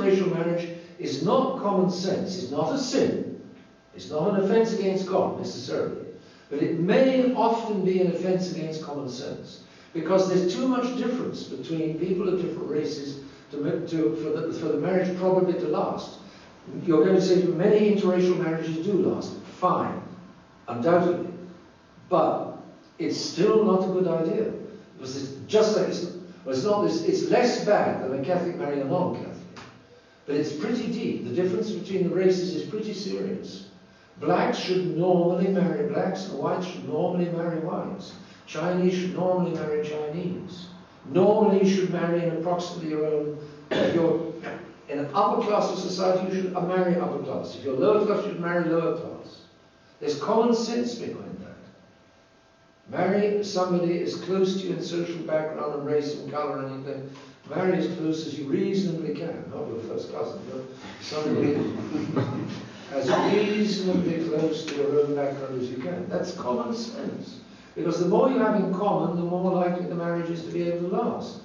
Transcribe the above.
interracial marriage is not common sense, it's not a sin, it's not an offence against God necessarily, but it may often be an offence against common sense, because there's too much difference between people of different races for the marriage probably to last. You're going to say many interracial marriages do last. Fine, undoubtedly. But it's still not a good idea. Because it's just like it's less bad than a Catholic marrying a non-Catholic. But it's pretty deep. The difference between the races is pretty serious. Blacks should normally marry blacks, and whites should normally marry whites. Chinese should normally marry Chinese. Normally you should marry in approximately your own, if you're in an upper class of society, you should marry upper class. If you're lower class, you should marry lower class. There's common sense behind that. Marry somebody as close to you in social background and race and colour and anything. Marry as close as you reasonably can. Not your first cousin, but somebody as reasonably close to your own background as you can. That's common sense. Because the more you have in common, the more likely the marriage is to be able to last.